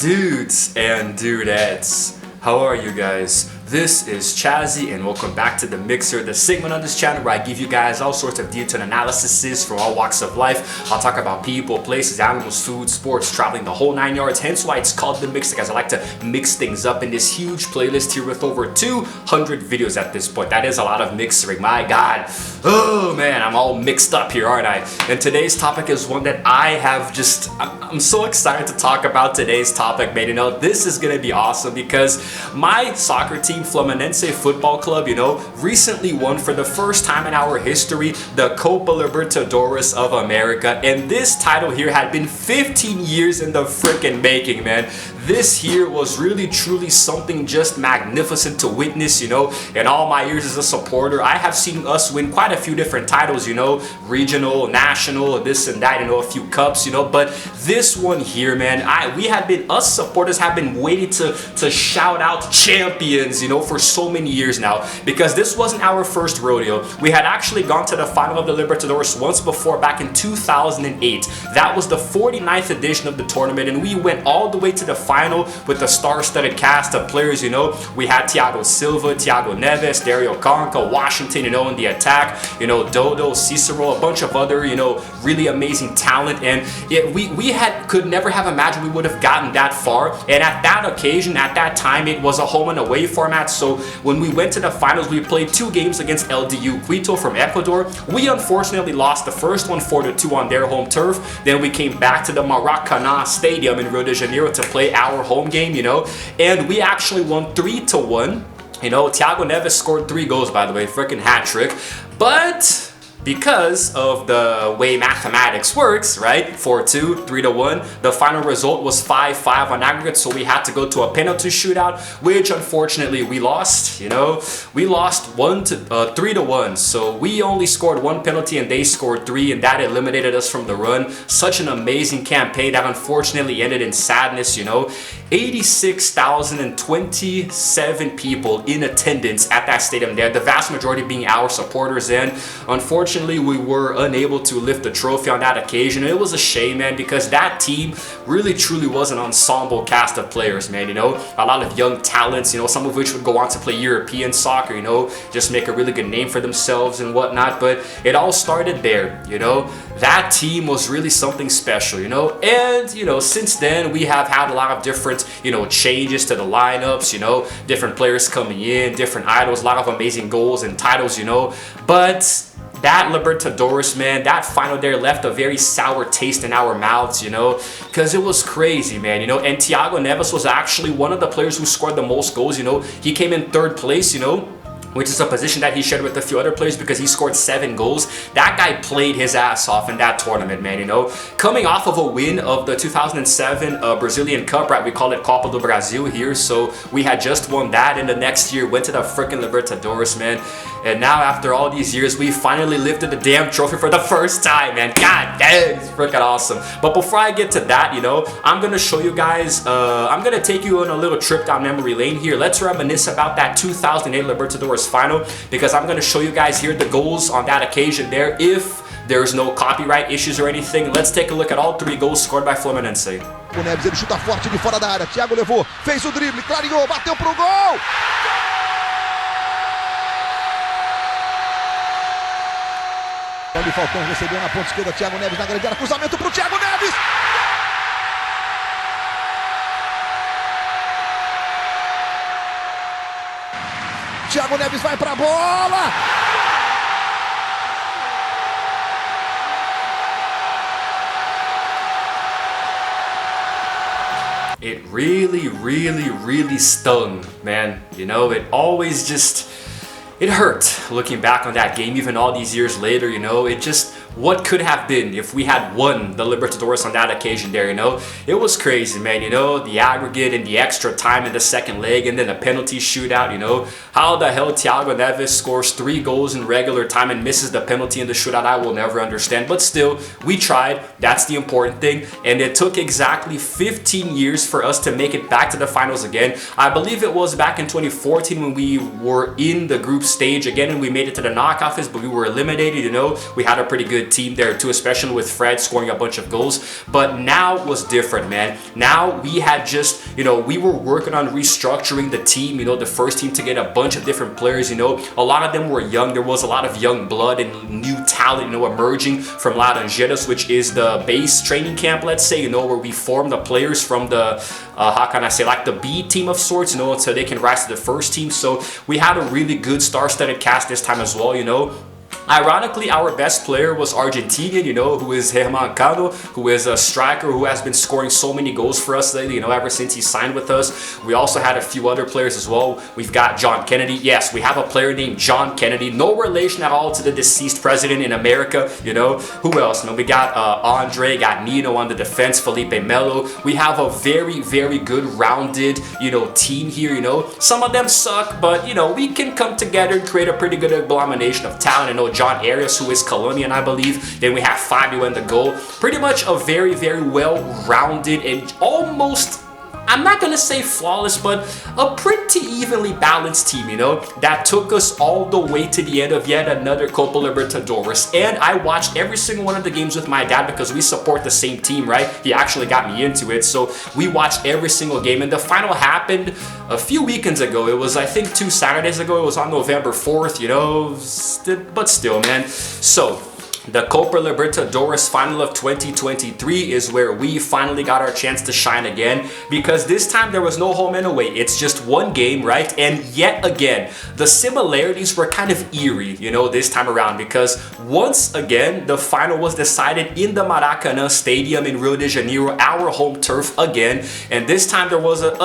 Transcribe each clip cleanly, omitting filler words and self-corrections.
Dudes and dudettes, how are you guys? This is Chazzy and welcome back to The Mixer, the segment on this channel where I give you guys all sorts of detailed analyses from all walks of life. I'll talk about people, places, animals, food, sports, traveling, the whole 9 yards, hence why it's called The Mixer, because I like to mix things up in this huge playlist here with over 200 videos at this point. That is a lot of mixering, my god. Oh man, I'm all mixed up here, aren't I? And today's topic is one that I'm so excited to talk about today's topic, man. You know, this is gonna be awesome because my soccer team, Fluminense Football Club, recently won for the first time in our history the Copa Libertadores of America, and this title here had been 15 years in the freaking making, man. This here was really truly something just magnificent to witness, in all my years as a supporter. I have seen us win quite a few different titles, regional, national, this and that, a few cups, but this one here, man, us supporters have been waiting to shout out champions, for so many years now, because this wasn't our first rodeo. We had actually gone to the final of the Libertadores once before, back in 2008. That was the 49th edition of the tournament, and we went all the way to the final with a star-studded cast of players. We had Thiago Silva, Thiago Neves, Dario Conca, Washington, in the attack, Dodo, Cicero, a bunch of other, really amazing talent, and could never have imagined we would have gotten that far. And at that occasion, at that time, it was a home and away format. So when we went to the finals, we played 2 games against LDU Quito from Ecuador. We unfortunately lost the first one 4-2 on their home turf. Then we came back to the Maracanã Stadium in Rio de Janeiro to play our home game, and we actually won 3-1. Thiago Neves scored 3 goals, by the way, freaking hat trick. But because of the way mathematics works, right? 4-2, 3-1. The final result was 5-5 on aggregate, so we had to go to a penalty shootout, which unfortunately we lost. We lost 3-1. So we only scored 1 penalty and they scored 3, and that eliminated us from the run. Such an amazing campaign that unfortunately ended in sadness. 86,027 people in attendance at that stadium there, the vast majority being our supporters, and unfortunately we were unable to lift the trophy on that occasion. And it was a shame, man, because that team really truly was an ensemble cast of players, man. A lot of young talents, some of which would go on to play European soccer, just make a really good name for themselves and whatnot. But it all started there, that team was really something special, and since then we have had a lot of different changes to the lineups, different players coming in, different idols, a lot of amazing goals and titles, but that Libertadores, man, that final there left a very sour taste in our mouths, because it was crazy, man, and Thiago Neves was actually one of the players who scored the most goals. He came in 3rd place, which is a position that he shared with a few other players because he scored 7 goals. That guy played his ass off in that tournament, man, Coming off of a win of the 2007 Brazilian Cup, right? We call it Copa do Brasil here. So we had just won that, and the next year went to the freaking Libertadores, man. And now after all these years, we finally lifted the damn trophy for the first time, man. God damn, it's freaking awesome. But before I get to that, I'm going to show you guys, I'm going to take you on a little trip down memory lane here. Let's reminisce about that 2008 Libertadores final, because I'm going to show you guys here the goals on that occasion there, if there's no copyright issues or anything. Let's take a look at all 3 goals scored by Fluminense. O Neves, ele chuta forte de fora da área. Thiago levou, fez o drible, clareou, bateu pro gol! Paulo Falcão recebeu na ponta esquerda, Thiago Neves na grande área, cruzamento pro Thiago Neves! Thiago Neves vai pra bola! It really stung, man. It always it hurt looking back on that game, even all these years later, what could have been if we had won the Libertadores on that occasion there, It was crazy, man, the aggregate and the extra time in the second leg and then a penalty shootout, How the hell Thiago Neves scores 3 goals in regular time and misses the penalty in the shootout, I will never understand. But still, we tried. That's the important thing. And it took exactly 15 years for us to make it back to the finals again. I believe it was back in 2014 when we were in the group stage again and we made it to the knockout phase, but we were eliminated, We had a pretty good good team there too, especially with Fred scoring a bunch of goals. But now was different, man. Now we had just, you know, we were working on restructuring the team, you know, the first team to get a bunch of different players, you know. A lot of them were young. There was a lot of young blood and new talent, you know, emerging from Laranjeiras, which is the base training camp, let's say, you know, where we form the players from the, how can I say, like the B team of sorts, you know, so they can rise to the first team. So we had a really good star-studded cast this time as well, you know. Ironically, our best player was Argentinian, you know, who is Germán Cano, who is a striker who has been scoring so many goals for us lately, you know, ever since he signed with us. We also had a few other players as well. We've got John Kennedy. Yes, we have a player named John Kennedy. No relation at all to the deceased president in America, you know. Who else? You know, we got Andre, got Nino on the defense, Felipe Melo. We have a very, very good rounded, you know, team here, you know. Some of them suck, but, you know, we can come together and create a pretty good agglomeration of talent. I know John Arias, who is Colombian, I believe. Then we have Fabio in the goal. Pretty much a very, very well-rounded and almost, I'm not going to say flawless, but a pretty evenly balanced team, you know, that took us all the way to the end of yet another Copa Libertadores. And I watched every single one of the games with my dad because we support the same team, right? He actually got me into it. So we watched every single game. And the final happened a few weekends ago. It was, I think, 2 Saturdays ago. It was on November 4th, you know, but still, man. So the Copa Libertadores final of 2023 is where we finally got our chance to shine again, because this time there was no home and away. It's just one game, right? And yet again, the similarities were kind of eerie, you know, this time around, because once again, the final was decided in the Maracanã Stadium in Rio de Janeiro, our home turf again. And this time there was a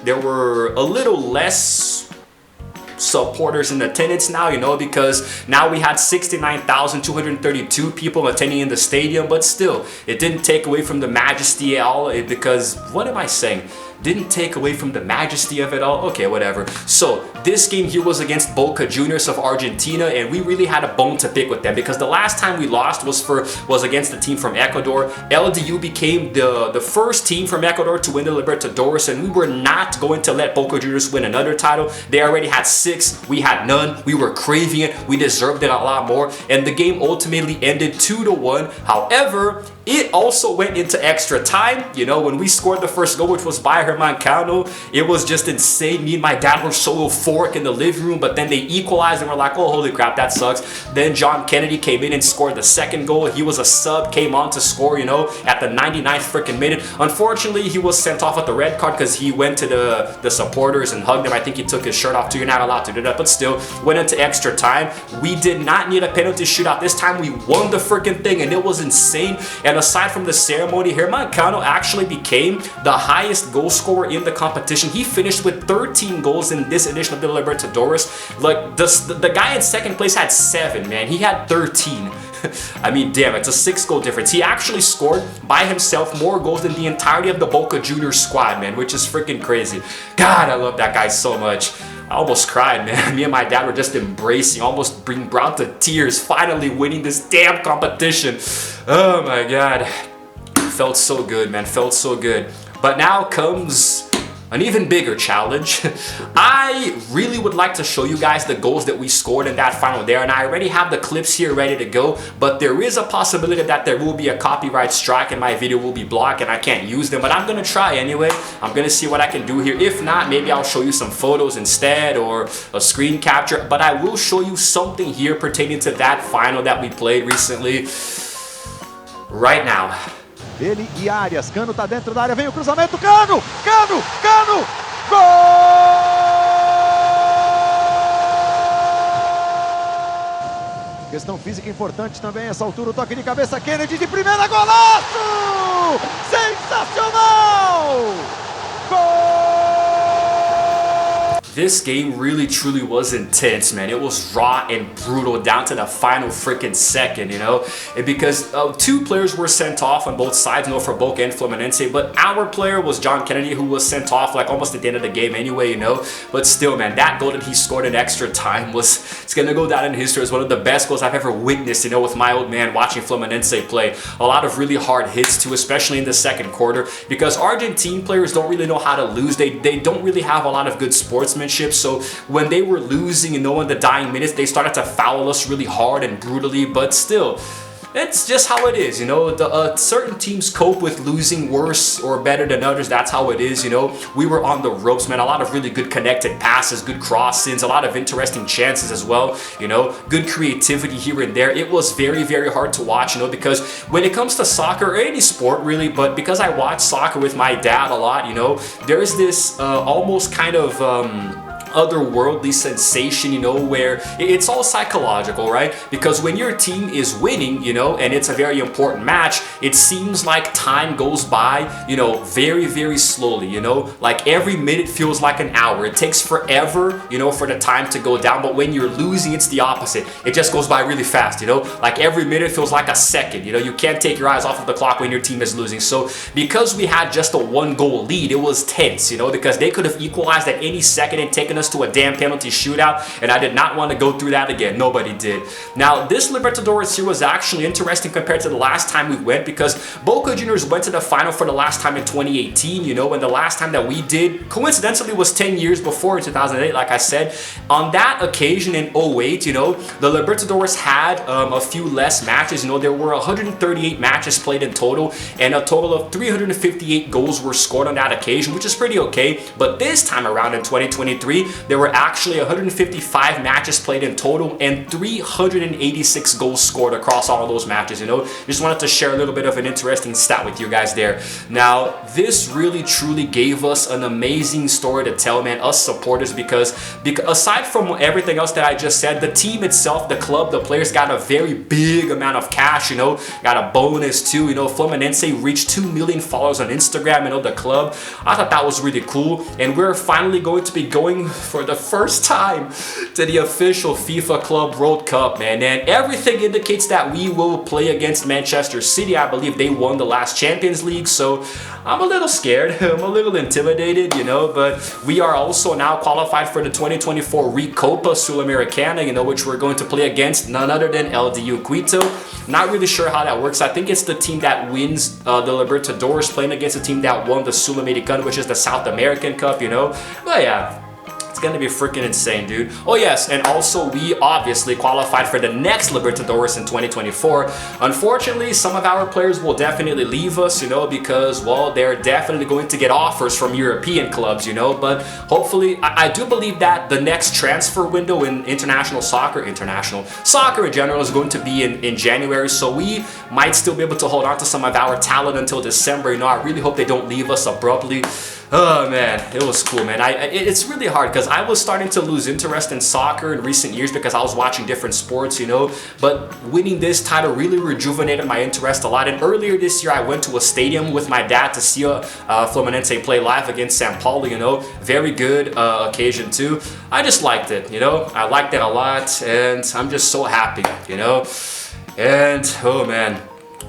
there were a little less supporters in attendance now, you know, because now we had 69,232 people attending in the stadium, but still, it didn't take away from the majesty at all, because, what am I saying? Didn't take away from the majesty of it all. Okay, whatever. So this game here was against Boca Juniors of Argentina, and we really had a bone to pick with them, because the last time we lost was against the team from Ecuador. LDU became the first team from Ecuador to win the Libertadores, and we were not going to let Boca Juniors win another title. They already had 6, we had none. We were craving it, we deserved it a lot more, and the game ultimately ended 2-1. However, it also went into extra time. You know, when we scored the first goal, which was by Germán Cano, it was just insane. Me and my dad were so euphoric in the living room, but then they equalized and we're like, oh, holy crap, that sucks. Then John Kennedy came in and scored the second goal. He was a sub, came on to score, you know, at the 99th freaking minute. Unfortunately, he was sent off with the red card because he went to the supporters and hugged them. I think he took his shirt off too. You're not allowed to do that, but still, went into extra time. We did not need a penalty shootout. This time we won the freaking thing, and it was insane. And aside from the ceremony, Germán Cano actually became the highest goal scorer in the competition. He finished with 13 goals in this edition of the Libertadores. Like, the guy in second place had 7, man. He had 13. I mean, damn, it's a 6-goal difference. He actually scored by himself more goals than the entirety of the Boca Juniors squad, man, which is freaking crazy. God, I love that guy so much. I almost cried, man. Me and my dad were just embracing, almost being brought to tears, finally winning this damn competition. Oh my God. Felt so good, man. Felt so good. But now comes an even bigger challenge. I really would like to show you guys the goals that we scored in that final there, and I already have the clips here ready to go, but there is a possibility that there will be a copyright strike and my video will be blocked and I can't use them, but I'm gonna try anyway. I'm gonna see what I can do here. If not, maybe I'll show you some photos instead or a screen capture, but I will show you something here pertaining to that final that we played recently right now. Ele e Arias, Cano tá dentro da área, vem o cruzamento, Cano! Gol! Questão física importante também, essa altura, o toque de cabeça, Kennedy de primeira, golaço! Sensacional! Gol! This game really truly was intense, man. It was raw and brutal down to the final freaking second, you know, and because 2 players were sent off on both sides, you know, for Boca and Fluminense, but our player was John Kennedy, who was sent off like almost at the end of the game anyway, you know. But still, man, that goal that he scored in extra time it's gonna go down in history as one of the best goals I've ever witnessed, you know, with my old man watching Fluminense play. A lot of really hard hits too, especially in the second quarter, because Argentine players don't really know how to lose. They don't really have a lot of good sportsmanship. championship. So when they were losing, you know, in the dying minutes, they started to foul us really hard and brutally, but still, it's just how it is, you know. Certain teams cope with losing worse or better than others. That's how it is, you know. We were on the ropes, man. A lot of really good connected passes, good cross-ins, a lot of interesting chances as well, you know. Good creativity here and there. It was very, very hard to watch, you know, because when it comes to soccer, or any sport really, but because I watch soccer with my dad a lot, you know, there's this almost kind of otherworldly sensation, you know, where it's all psychological, right? Because when your team is winning, you know, and it's a very important match, it seems like time goes by, you know, very, very slowly, you know, like every minute feels like an hour. It takes forever, you know, for the time to go down. But when you're losing, it's the opposite. It just goes by really fast, you know, like every minute feels like a second, you know. You can't take your eyes off of the clock when your team is losing. So because we had just a 1-goal lead, it was tense, you know, because they could have equalized at any second and taken us to a damn penalty shootout, and I did not want to go through that again. Nobody did. Now, this Libertadores here was actually interesting compared to the last time we went, because Boca Juniors went to the final for the last time in 2018, you know, and the last time that we did, coincidentally, was 10 years before, in 2008, like I said. On that occasion in 08, you know, the Libertadores had a few less matches, you know. There were 138 matches played in total, and a total of 358 goals were scored on that occasion, which is pretty okay. But this time around in 2023, there were actually 155 matches played in total and 386 goals scored across all of those matches, you know. Just wanted to share a little bit of an interesting stat with you guys there. Now, this really truly gave us an amazing story to tell, man, us supporters, because aside from everything else that I just said, the team itself, the club, the players got a very big amount of cash, you know, got a bonus too, you know. Fluminense reached 2 million followers on Instagram, you know, the club. I thought that was really cool, and we're finally going to be going for the first time to the official FIFA Club World Cup, man. And everything indicates that we will play against Manchester City. I believe they won the last Champions League, so I'm a little scared. I'm a little intimidated, you know, but we are also now qualified for the 2024 Copa Sul-Americana, you know, which we're going to play against none other than LDU Quito. Not really sure how that works. I think it's the team that wins the Libertadores playing against the team that won the Sul-Americana, which is the South American Cup, you know. But yeah, it's gonna be freaking insane, dude. Oh yes, and also we obviously qualified for the next Libertadores in 2024. Unfortunately, some of our players will definitely leave us, you know, because, well, they're definitely going to get offers from European clubs, you know. But hopefully, I do believe that the next transfer window in international soccer in general, is going to be in January. So we might still be able to hold on to some of our talent until December. You know, I really hope they don't leave us abruptly. Oh man, it was cool, man. It's really hard because I was starting to lose interest in soccer in recent years because I was watching different sports, you know. But winning this title really rejuvenated my interest a lot. And earlier this year, I went to a stadium with my dad to see Fluminense play live against São Paulo, you know. Very good occasion too. I just liked it, you know. I liked it a lot, and I'm just so happy, you know. And oh man,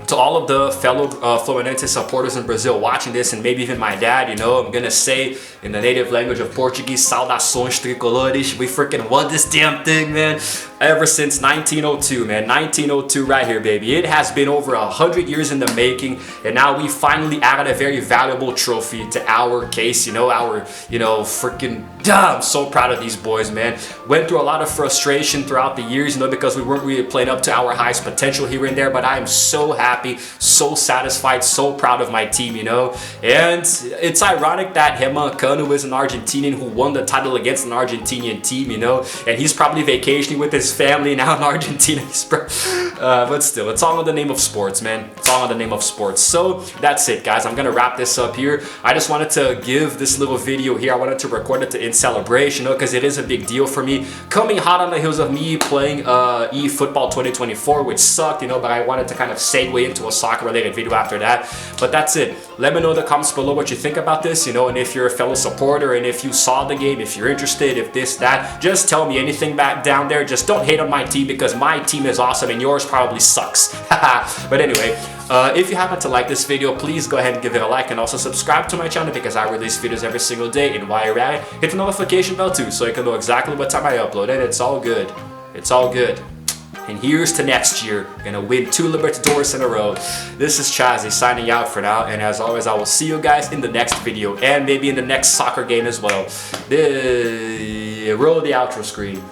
to all of the fellow Fluminense supporters in Brazil watching this, and maybe even my dad, you know, I'm gonna say in the native language of Portuguese, saudações tricolores. We freaking won this damn thing, man. Ever since 1902, man. 1902 right here, baby. It has been over 100 years in the making, and now we finally added a very valuable trophy to our case, you know, freaking, I'm so proud of these boys, man. Went through a lot of frustration throughout the years, you know, because we weren't really playing up to our highest potential here and there, but I am so happy, so satisfied, so proud of my team, you know. And it's ironic that Herman Cano is an Argentinian who won the title against an Argentinian team, you know, and he's probably vacationing with his family now in Argentina. But still, it's all in the name of sports, man. It's all in the name of sports. So that's it, guys. I'm gonna wrap this up here. I just wanted to give this little video here. I wanted to record it in celebration, you know, because it is a big deal for me. Coming hot on the heels of me playing eFootball 2024, which sucked, you know, but I wanted to kind of segue into a soccer-related video after that. But that's it. Let me know in the comments below what you think about this, you know, and if you're a fellow supporter, and if you saw the game, if you're interested, if this, that, just tell me anything back down there. Just don't hate on my team, because my team is awesome and yours probably sucks. But anyway, if you happen to like this video, please go ahead and give it a like, and also subscribe to my channel because I release videos every single day. And while you're at it, hit the notification bell too, so you can know exactly what time I upload, and it's all good. It's all good. And here's to next year, gonna win 2 Libertadores in a row. This is Chazzy signing out for now, and as always, I will see you guys in the next video, and maybe in the next soccer game as well. Roll the outro screen.